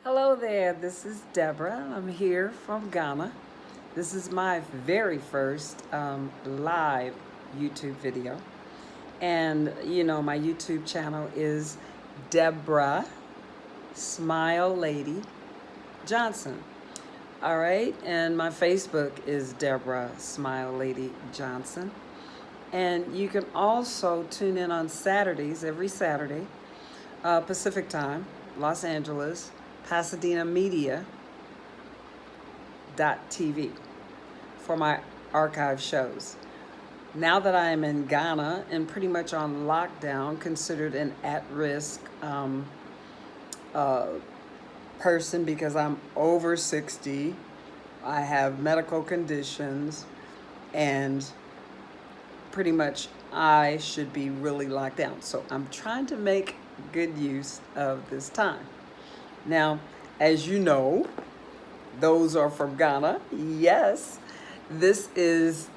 Hello there, this is Deborah. I'm here from Ghana. This is my very first live YouTube video. And my YouTube channel is Deborah SmileLady Johnson. All right, and my Facebook is Deborah SmileLady Johnson. And you can also tune in on Saturdays, every Saturday, Pacific Time, Los Angeles, Pasadena Media .tv for my archive shows. Now that I am in Ghana and pretty much on lockdown, considered an at-risk person because I'm over 60, I have medical conditions, and pretty much I should be really locked down. So I'm trying to make good use of this time. Now, as you know, those are from Ghana. Yes, this is,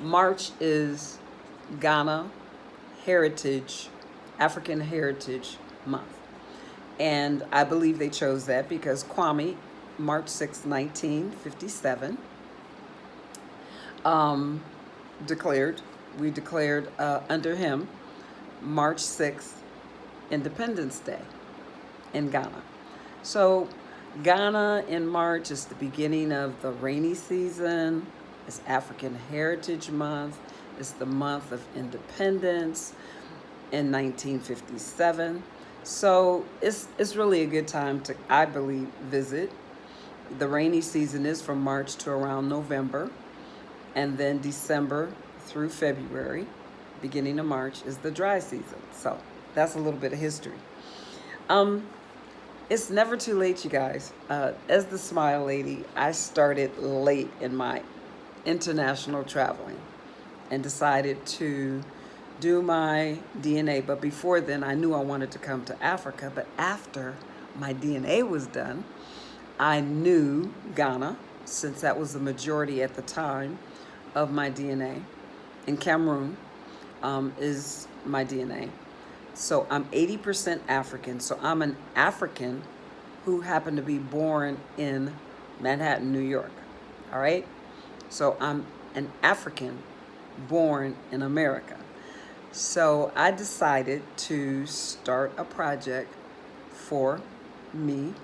March is Ghana African Heritage Month. And I believe they chose that because Kwame, March 6, 1957, we declared under him March 6th Independence Day in Ghana. So Ghana in March is the beginning of the rainy season. It's African Heritage Month. It's the month of independence in 1957. So it's really a good time to, I believe, visit. The rainy season is from March to around November, and then December through February, beginning of March, is the dry season. So that's a little bit of history. It's never too late, you guys. As the Smile Lady, I started late in my international traveling and decided to do my DNA. But before then, I knew I wanted to come to Africa. But after my DNA was done, I knew Ghana, since that was the majority at the time of my DNA. And Cameroon is my DNA. So I'm 80% African. So I'm an African who happened to be born in Manhattan, New York. All right? So I'm an African born in America. So I decided to start a project for me,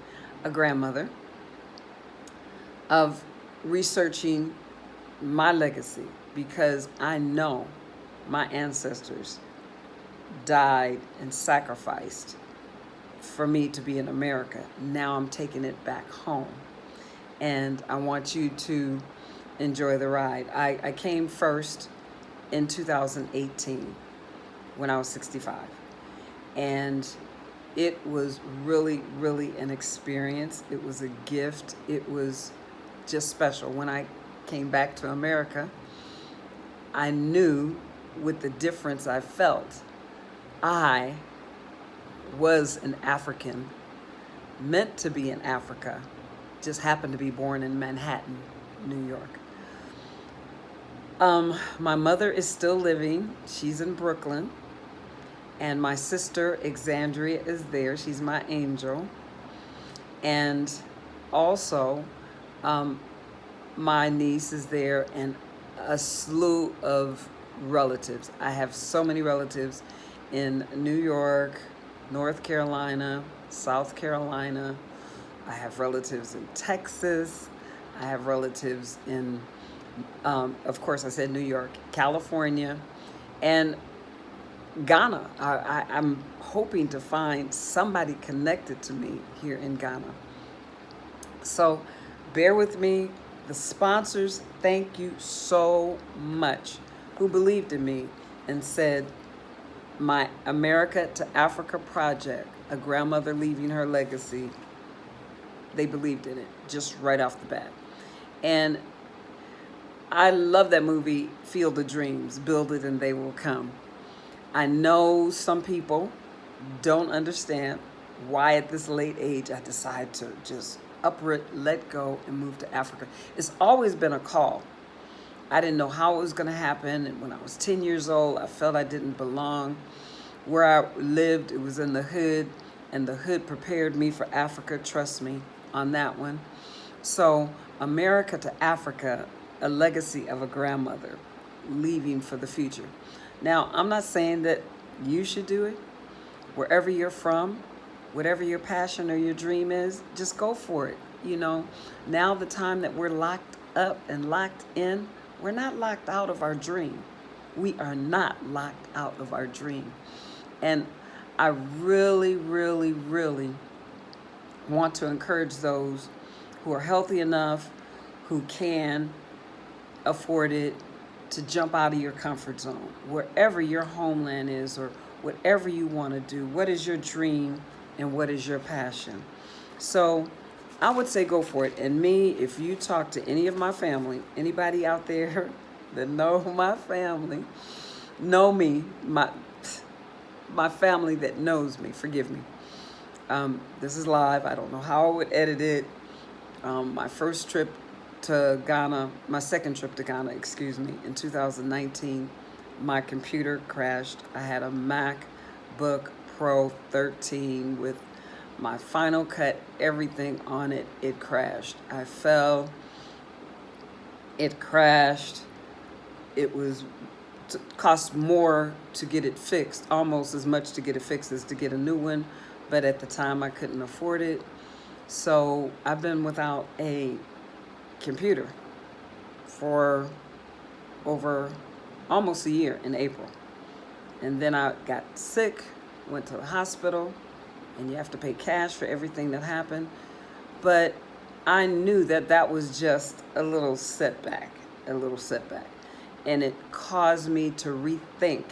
a grandmother, of researching my legacy, because I know my ancestors died and sacrificed for me to be in America. Now I'm taking it back home, and I want you to enjoy the ride. I came first in 2018 when I was 65, and it was really, really an experience. It was a gift. It was just special. When I came back to America, I knew with the difference I felt, I was an African, meant to be in Africa, just happened to be born in Manhattan, New York. My mother is still living. She's in Brooklyn. And my sister, Exandria, is there. She's my angel. And also, my niece is there, and a slew of relatives. I have so many relatives in New York, North Carolina, South Carolina. I have relatives in Texas. I have relatives in, of course, I said New York, California, and Ghana. I'm hoping to find somebody connected to me here in Ghana. So bear with me. The sponsors, thank you so much, who believed in me and said, my America to Africa project, a grandmother leaving her legacy, they believed in it just right off the bat. And I love that movie, Field of Dreams, Build It and They Will Come. I know some people don't understand why at this late age I decided to just uproot, let go, and move to Africa. It's always been a call. I didn't know how it was going to happen. And when I was 10 years old, I felt I didn't belong. Where I lived, it was in the hood. and the hood prepared me for Africa. Trust me on that one. So, America to Africa, a legacy of a grandmother leaving for the future. Now, I'm not saying that you should do it. Wherever you're from, whatever your passion or your dream is, just go for it. Now the time that we're locked up and locked in, we're not locked out of our dream. We are not locked out of our dream. And I really, really, really want to encourage those who are healthy enough, who can afford it, to jump out of your comfort zone, wherever your homeland is, or whatever you want to do. What is your dream and what is your passion? So I would say go for it. And me, if you talk to any of my family, anybody out there that know my family, know me, my family that knows me, forgive me. This is live. I don't know how I would edit it. My first trip to Ghana, my second trip to Ghana, in 2019, my computer crashed. I had a MacBook Pro 13 with my Final Cut, everything on it. It crashed. I fell. It crashed. It cost more to get it fixed, almost as much to get it fixed as to get a new one. But at the time, I couldn't afford it. So I've been without a computer for over almost a year in April. And then I got sick, went to the hospital, and you have to pay cash for everything that happened. But I knew that that was just a little setback. And it caused me to rethink,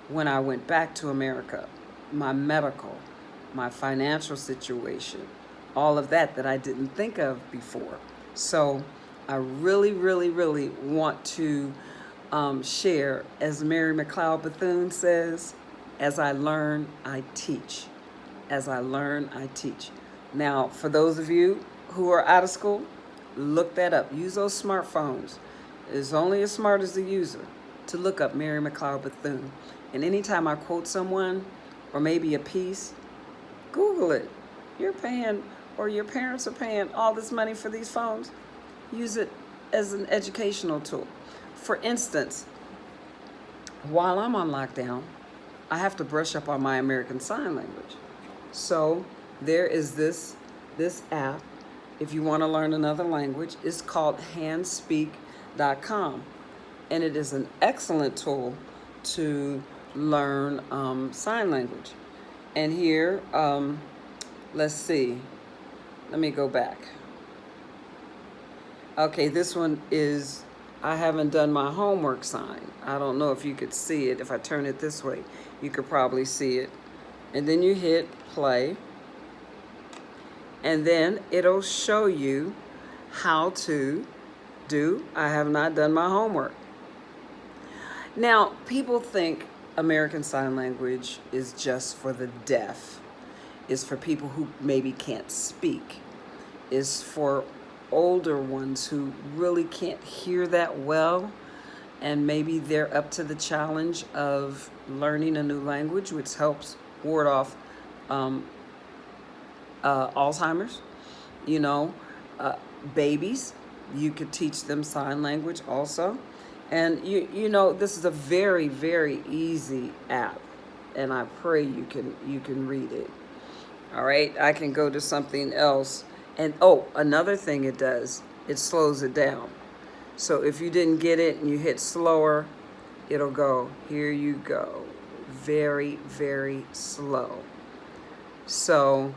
when I went back to America, my medical, my financial situation, all of that I didn't think of before. So I really, really, really want to share, as Mary McLeod Bethune says, as I learn, I teach. As I learn, I teach. Now, for those of you who are out of school, look that up. Use those smartphones. It's only as smart as the user to look up Mary McLeod Bethune. And anytime I quote someone, or maybe a piece, Google it. You're paying, or your parents are paying all this money for these phones. Use it as an educational tool. For instance, while I'm on lockdown, I have to brush up on my American Sign Language. So there is this app. If you want to learn another language, it's called handspeak.com. And it is an excellent tool to learn sign language. And here, let's see. Let me go back. Okay, this one is, I haven't done my homework sign. I don't know if you could see it. If I turn it this way, you could probably see it. And then you hit play. And then it'll show you how to do I have not done my homework. Now, people think American Sign Language is just for the deaf. It's for people who maybe can't speak. It's for older ones who really can't hear that well, and maybe they're up to the challenge of learning a new language, which helps ward off Alzheimer's. Babies, you could teach them sign language also. And this is a very, very easy app, and I pray you can read it. All right, I can go to something else. And another thing it does, it slows it down. So if you didn't get it and you hit slower, it'll go, here you go. Very, very slow. So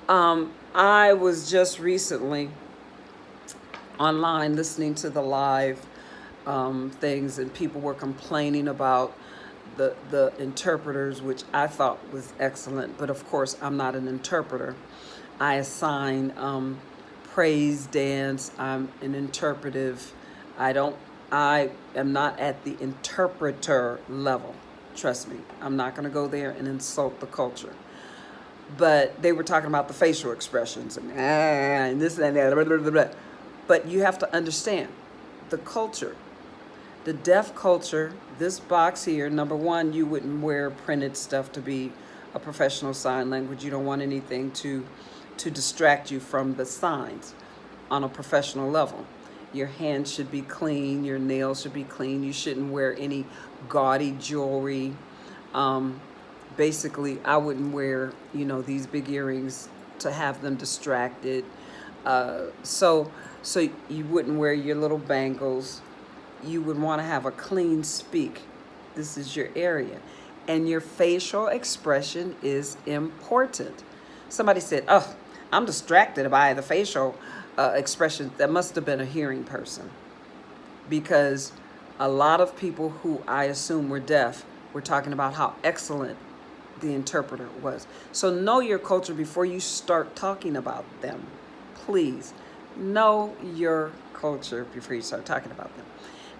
I was just recently online listening to the live things, and people were complaining about the interpreters, which I thought was excellent. But of course, I'm not an interpreter. I assign praise dance. I'm an interpretive. I am not at the interpreter level. Trust me, I'm not going to go there and insult the culture. But they were talking about the facial expressions and this and that. Blah, blah, blah, blah. But you have to understand the culture. The deaf culture, this box here, number one, you wouldn't wear printed stuff to be a professional sign language. You don't want anything to distract you from the signs on a professional level. Your hands should be clean, your nails should be clean. You shouldn't wear any gaudy jewelry. Um, Basically, I wouldn't wear, these big earrings to have them distracted. So you wouldn't wear your little bangles. You would want to have a clean speak. This is your area. And your facial expression is important. Somebody said, "Oh, I'm distracted by the facial expression." That must have been a hearing person, because a lot of people who I assume were deaf were talking about how excellent the interpreter was. So know your culture before you start talking about them. Please know your culture before you start talking about them.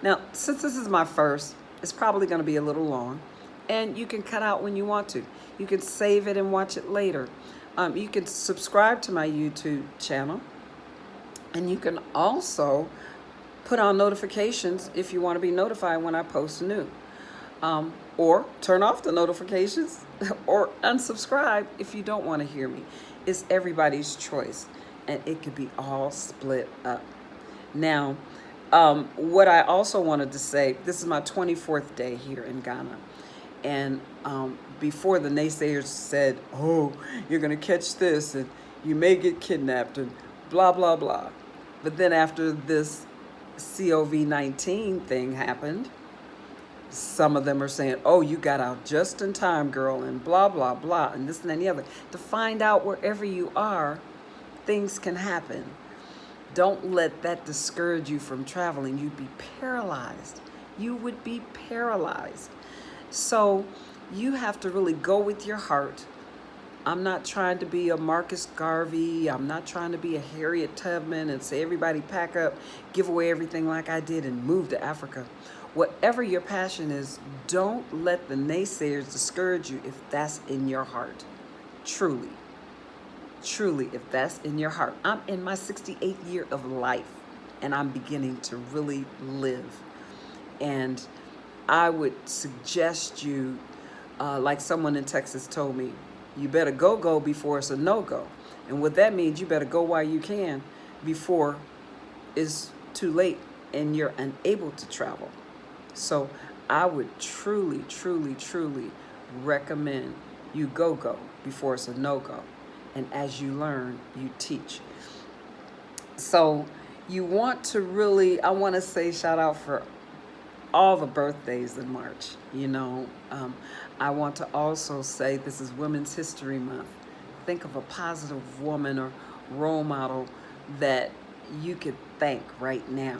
Now, since this is my first, it's probably going to be a little long, and you can cut out when you want to. You can save it and watch it later. You can subscribe to my YouTube channel, and you can also put on notifications if you want to be notified when I post new. Or turn off the notifications or unsubscribe if you don't want to hear me. It's everybody's choice, and it could be all split up. Now, what I also wanted to say, this is my 24th day here in Ghana. And before, the naysayers said, "Oh, you're going to catch this and you may get kidnapped and blah, blah, blah." But then after this COVID-19 thing happened, some of them are saying, "Oh, you got out just in time, girl," and blah, blah, blah, and this and that and the other. To find out, wherever you are, things can happen. Don't let that discourage you from traveling. You'd be paralyzed. You would be paralyzed. So you have to really go with your heart. I'm not trying to be a Marcus Garvey. I'm not trying to be a Harriet Tubman and say, "Everybody pack up, give away everything like I did and move to Africa." Whatever your passion is, don't let the naysayers discourage you if that's in your heart. Truly, truly, if that's in your heart. I'm in my 68th year of life, and I'm beginning to really live. And I would suggest you, like someone in Texas told me, you better go before it's a no-go. And what that means, you better go while you can before it's too late and you're unable to travel. So I would truly, truly, truly recommend you go before it's a no-go. And as you learn, you teach. So you want to really, I want to say shout out for all the birthdays in March. I want to also say this is Women's History Month. Think of a positive woman or role model that you could thank right now,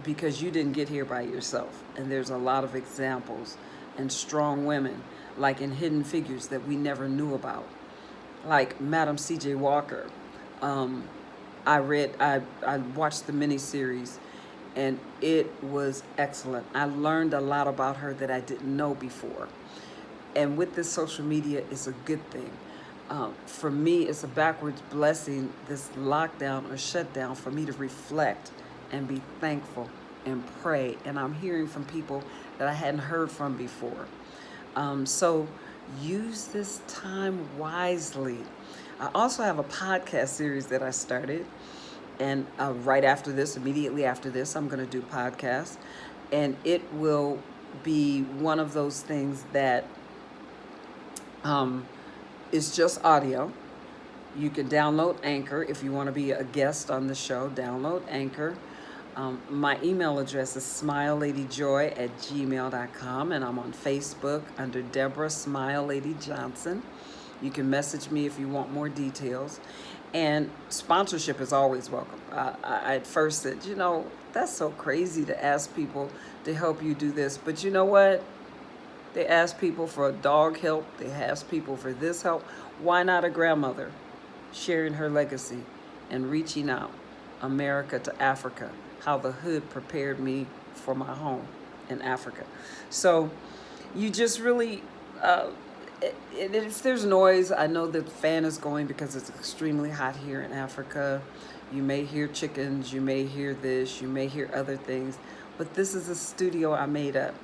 because you didn't get here by yourself. And there's a lot of examples and strong women, like in Hidden Figures, that we never knew about, like Madam C.J. Walker. I watched the miniseries, and it was excellent. I learned a lot about her that I didn't know before. And with this social media, it's a good thing. For me, it's a backwards blessing, this lockdown or shutdown, for me to reflect and be thankful and pray. And I'm hearing from people that I hadn't heard from before. So use this time wisely. I also have a podcast series that I started. And right after this, immediately after this, I'm going to do podcasts. And it will be one of those things that is just audio. You can download Anchor if you want to be a guest on the show. Download Anchor. My email address is smileladyjoy@gmail.com, and I'm on Facebook under Deborah SmileLady Johnson. You can message me if you want more details. And sponsorship is always welcome. I at first said, that's so crazy to ask people to help you do this. But you know what? They ask people for dog help. They ask people for this help. Why not a grandmother sharing her legacy and reaching out America to Africa? How the hood prepared me for my home in Africa. So you just really, if there's noise, I know the fan is going because it's extremely hot here in Africa. You may hear chickens, you may hear this, you may hear other things, but this is a studio I made up.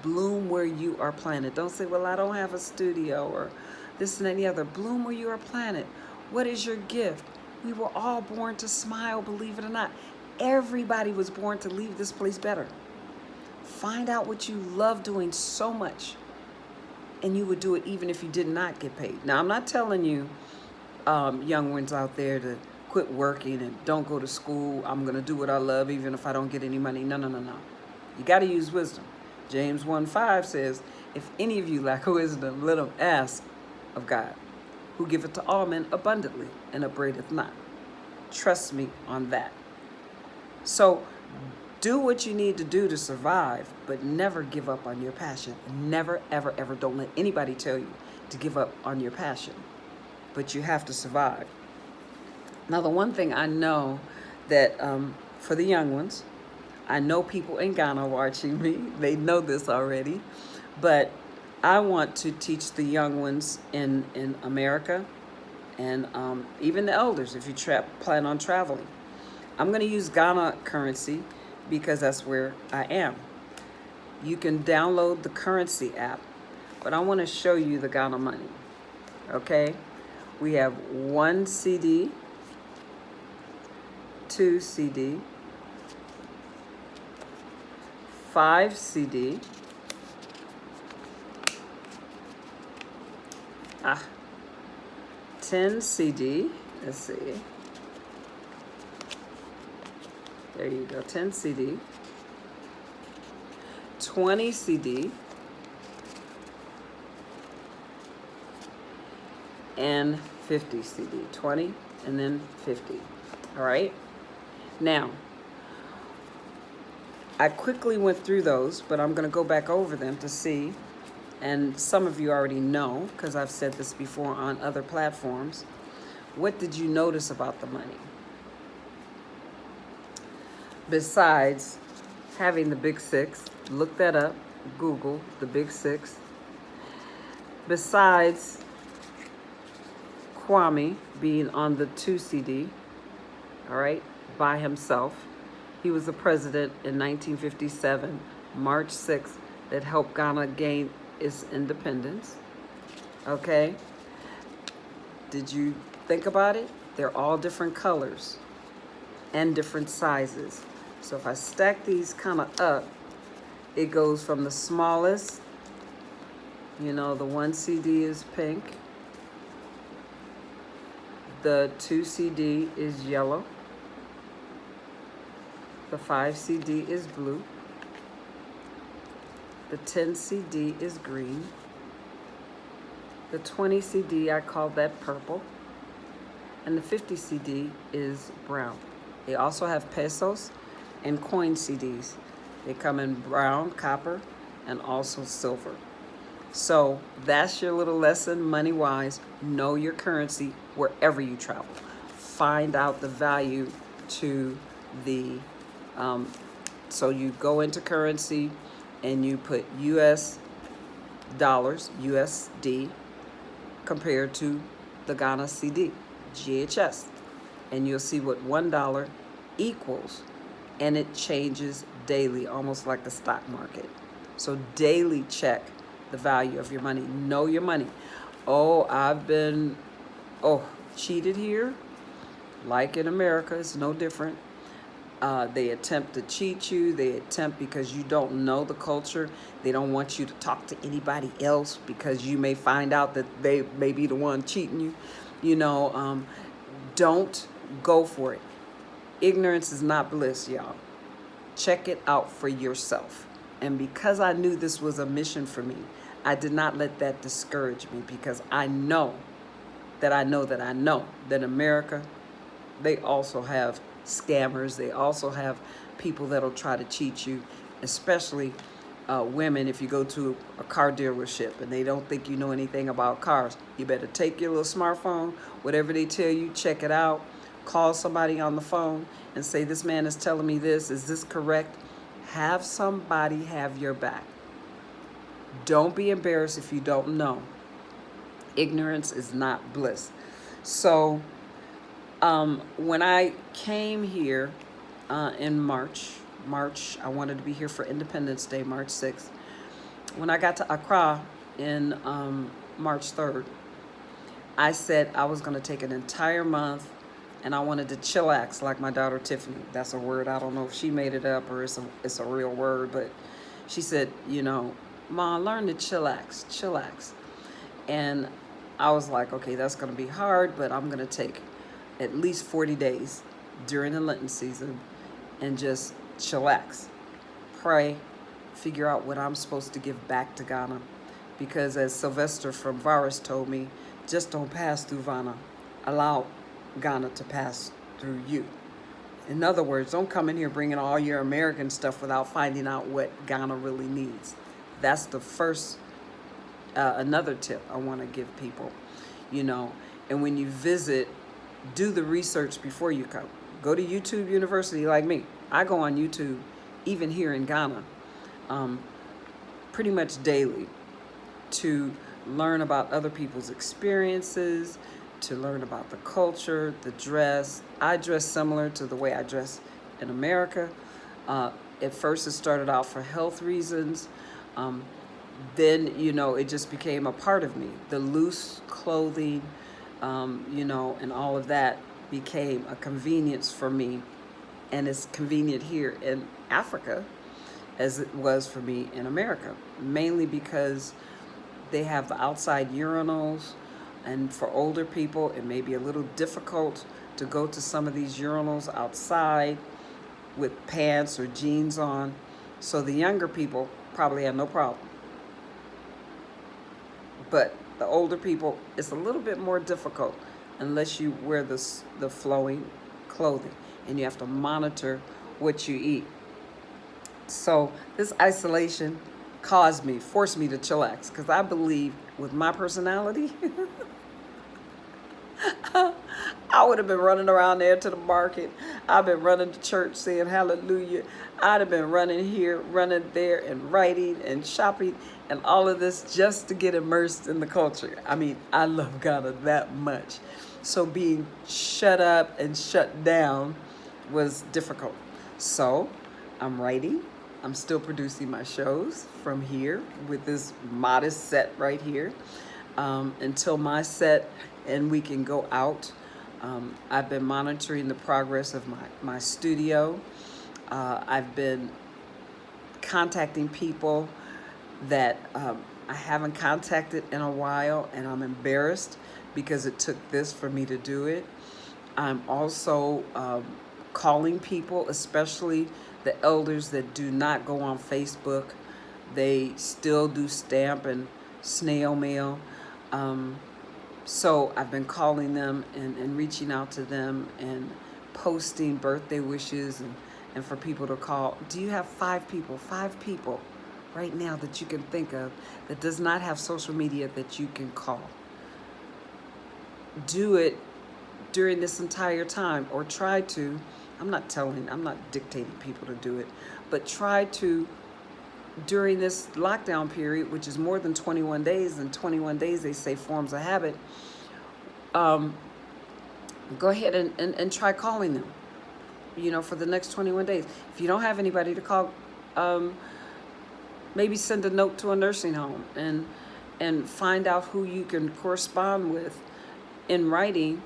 Bloom where you are planted. Don't say, well, I don't have a studio or this and any other. Bloom where you are planted. What is your gift? We were all born to smile, believe it or not. Everybody was born to leave this place better. Find out what you love doing so much, and you would do it even if you did not get paid. Now, I'm not telling you, young ones out there, to quit working and don't go to school. I'm going to do what I love even if I don't get any money. No, no, no, no. You got to use wisdom. James 1:5 says, if any of you lack wisdom, let him ask of God, who giveth to all men abundantly and upbraideth not. Trust me on that. So do what you need to do to survive, but never give up on your passion. Never, ever, ever. Don't let anybody tell you to give up on your passion, but you have to survive. Now, the one thing I know that for the young ones, I know people in Ghana watching me, they know this already, but I want to teach the young ones in America and even the elders, if you plan on traveling. I'm going to use Ghana currency because that's where I am. You can download the currency app, but I want to show you the Ghana money. Okay? We have 1 CD, 2 CD, 5 CD, 10 CD, let's see, there you go, 10 CD, 20 CD, and 50 CD, 20 and then 50, all right? Now, I quickly went through those, but I'm going to go back over them to see, and some of you already know because I've said this before on other platforms. What did you notice about the money? Besides having the big six, look that up, Google the big six. Besides Kwame being on the 2 CD, all right, by himself. He was the president in 1957, March 6th, that helped Ghana gain its independence. Okay? Did you think about it? They're all different colors and different sizes. So if I stack these kind of up, it goes from the smallest, you know, the 1 CD is pink. The 2 CD is yellow. The 5 CD is blue. The 10 CD is green. The 20 CD, I call that purple. And the 50 CD is brown. They also have pesos and coin CDs. They come in brown, copper, and also silver. So that's your little lesson money-wise. Know your currency wherever you travel. Find out the value to the so you go into currency and you put US dollars, USD, compared to the Ghana CD, GHS, and you'll see what $1 equals, and it changes daily, almost like the stock market. So daily check the value of your money. Know your money. Oh, I've been cheated here, like in America. It's no different. They attempt to cheat you. They attempt because you don't know the culture. They don't want you to talk to anybody else because you may find out that they may be the one cheating you. You know, don't go for it. Ignorance is not bliss, y'all. Check it out for yourself. And because I knew this was a mission for me, I did not let that discourage me, because I know that America, they also have scammers. They also have people that'll try to cheat you, especially women. If you go to a car dealership and they don't think you know anything about cars, you better take your little smartphone, whatever they tell you, check it out, call somebody on the phone and say, this man is telling me this, is this correct? Have somebody have your back. Don't be embarrassed if you don't know. Ignorance is not bliss. So when I came here in March, I wanted to be here for Independence Day, March 6th. when I got to Accra in March 3rd, I said I was going to take an entire month and I wanted to chillax like my daughter Tiffany. That's a word. I don't know if she made it up or it's a real word, but she said, you know, Ma, learn to chillax, chillax. And I was like, okay, that's going to be hard, but I'm going to take at least 40 days during the Lenten season and just chillax, pray, figure out what I'm supposed to give back to Ghana. Because as Sylvester from Varus told me, just don't pass through Ghana. Allow Ghana to pass through you. In other words, don't come in here bringing all your American stuff without finding out what Ghana really needs. That's the first, another tip I want to give people, you know. And when you visit, do the research before you come. Go to YouTube University like me. I go on YouTube, even here in Ghana, pretty much daily, to learn about other people's experiences, to learn about the culture, the dress. I dress similar to the way I dress in America. At first it started out for health reasons. Then, you know, it just became a part of me. The loose clothing, you know, and all of that became a convenience for me. And it's convenient here in Africa as it was for me in America, mainly because they have the outside urinals, and for older people, it may be a little difficult to go to some of these urinals outside with pants or jeans on. So the younger people probably have no problem. But the older people, it's a little bit more difficult unless you wear the flowing clothing, and you have to monitor what you eat. So this isolation forced me to chillax, because I believe with my personality, I would have been running around there to the market. I've been running to church saying hallelujah. I'd have been running here, running there, and writing and shopping and all of this just to get immersed in the culture. I mean, I love Ghana that much. So being shut up and shut down was difficult. So I'm writing. I'm still producing my shows from here with this modest set right here, until my set and we can go out. I've been monitoring the progress of my studio. I've been contacting people that I haven't contacted in a while, and I'm embarrassed because it took this for me to do it. I'm also calling people, especially the elders that do not go on Facebook. They still do stamp and snail mail. So I've been calling them and reaching out to them and posting birthday wishes and for people to call. Do you have 5 people right now that you can think of that does not have social media that you can call? Do it during this entire time, or try to. I'm not dictating people to do it, but try to, during this lockdown period, which is more than 21 days, and 21 days they say forms a habit, go ahead and try calling them, you know, for the next 21 days. If you don't have anybody to call, maybe send a note to a nursing home and find out who you can correspond with in writing.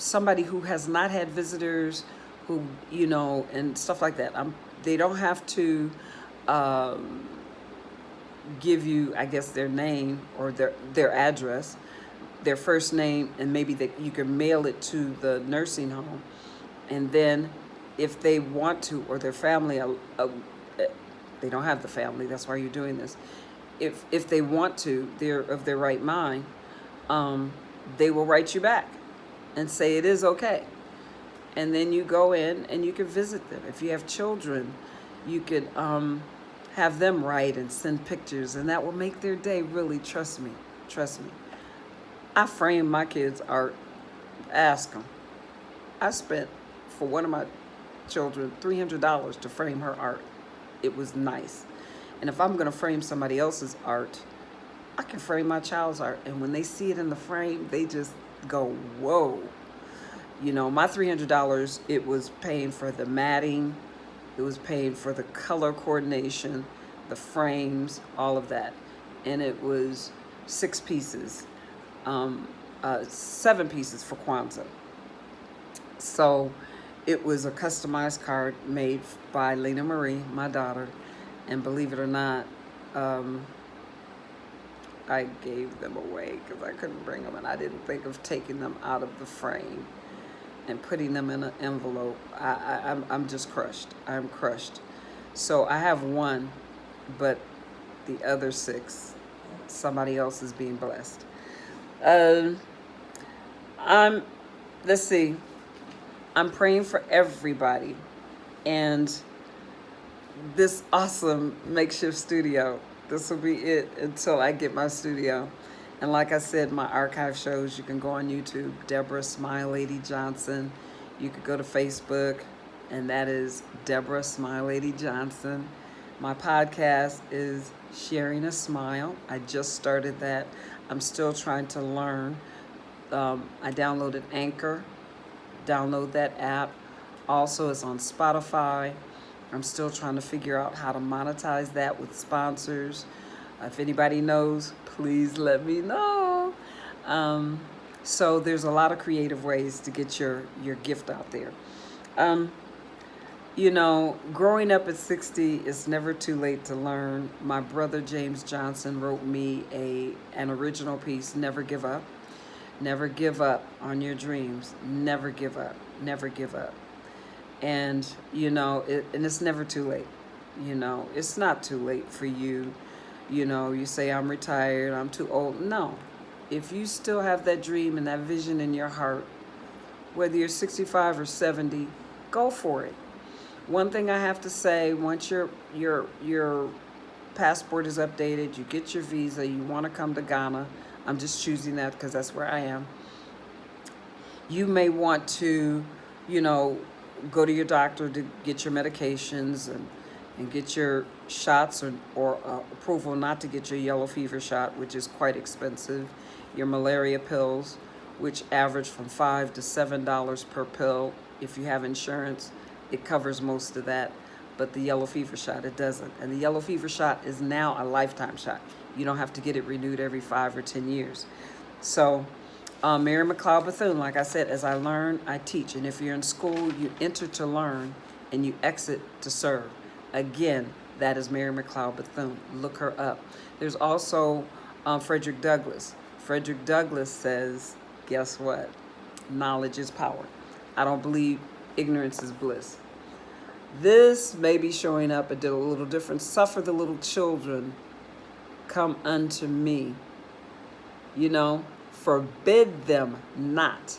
Somebody who has not had visitors, who, you know, and stuff like that. They don't have to give you, I guess, their name or their address, their first name, and maybe that you can mail it to the nursing home. And then if they want to, or their family, they don't have the family, that's why you're doing this. If they want to, they're of their right mind, they will write you back and say it is okay. And then you go in and you can visit them. If you have children, you could have them write and send pictures, and that will make their day. Really, trust me. I frame my kids' art. Ask them. I spent, for one of my children, $300 to frame her art. It was nice. And if I'm going to frame somebody else's art, I can frame my child's art. And when they see it in the frame, they just go, whoa. You know, my $300, it was paying for the matting. It was paying for the color coordination, the frames, all of that. And it was 6 pieces, 7 pieces for Kwanzaa. So it was a customized card made by Lena Marie, my daughter. And believe it or not, I gave them away because I couldn't bring them, and I didn't think of taking them out of the frame and putting them in an envelope. I'm just crushed. I'm crushed. So I have one, but the other 6, somebody else is being blessed. Let's see. I'm praying for everybody, and this awesome makeshift studio. This will be it until I get my studio. And like I said, my archive shows, you can go on YouTube, Deborah SmileLady Johnson. You could go to Facebook, and that is Deborah SmileLady Johnson. My podcast is Sharing a Smile. I just started that. I'm still trying to learn. I downloaded Anchor. Download that app. Also, it's on Spotify. I'm still trying to figure out how to monetize that with sponsors. If anybody knows, please let me know. So there's a lot of creative ways to get your gift out there. You know, growing up at 60, it's never too late to learn. My brother James Johnson wrote me an original piece, Never Give Up. Never give up on your dreams. Never give up. Never give up. And, you know, and it's never too late. You know, it's not too late for you. You know, you say, I'm retired, I'm too old. No. If you still have that dream and that vision in your heart, whether you're 65 or 70, go for it. One thing I have to say, once your passport is updated, you get your visa, you want to come to Ghana, I'm just choosing that because that's where I am. You may want to, you know, go to your doctor to get your medications and get your shots or approval not to get your yellow fever shot, which is quite expensive. Your malaria pills, which average from $5 to $7 per pill. If you have insurance, it covers most of that. But the yellow fever shot, it doesn't. And the yellow fever shot is now a lifetime shot. You don't have to get it renewed every 5 or 10 years. So Mary McLeod Bethune, like I said, as I learn, I teach. And if you're in school, you enter to learn and you exit to serve. Again, that is Mary McLeod Bethune. Look her up. There's also Frederick Douglass. Frederick Douglass says, guess what? Knowledge is power. I don't believe ignorance is bliss. This may be showing up a little different. Suffer the little children, come unto me. You know, forbid them not,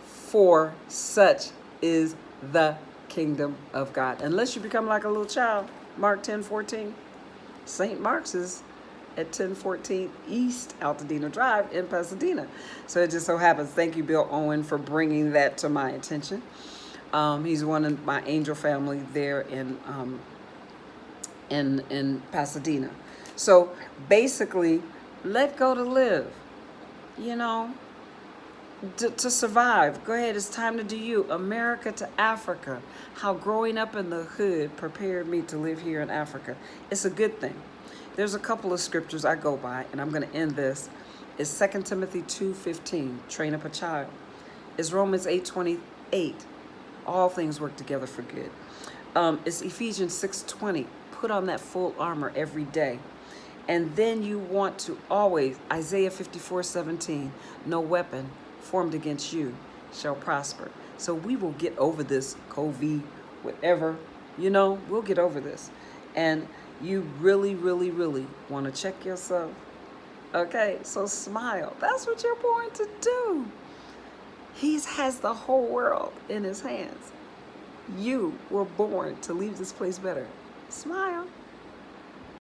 for such is the kingdom of God. Unless you become like a little child. Mark 10:14. St. Mark's is at 1014 East Altadena Drive in Pasadena. So it just so happens. Thank you, Bill Owen, for bringing that to my attention. He's one of my angel family there in Pasadena. So basically, let go to live. You know, to survive. Go ahead, it's time to do you. America to Africa. How growing up in the hood prepared me to live here in Africa. It's a good thing. There's a couple of scriptures I go by, and I'm going to end this. It's 2 Timothy 2:15, train up a child. It's Romans 8:28, all things work together for good. It's Ephesians 6:20, put on that full armor every day. And then you want to always, Isaiah 54:17, no weapon formed against you shall prosper. So we will get over this COVID, whatever, you know, we'll get over this. And you really, really, really want to check yourself. Okay, so smile. That's what you're born to do. He has the whole world in his hands. You were born to leave this place better. Smile.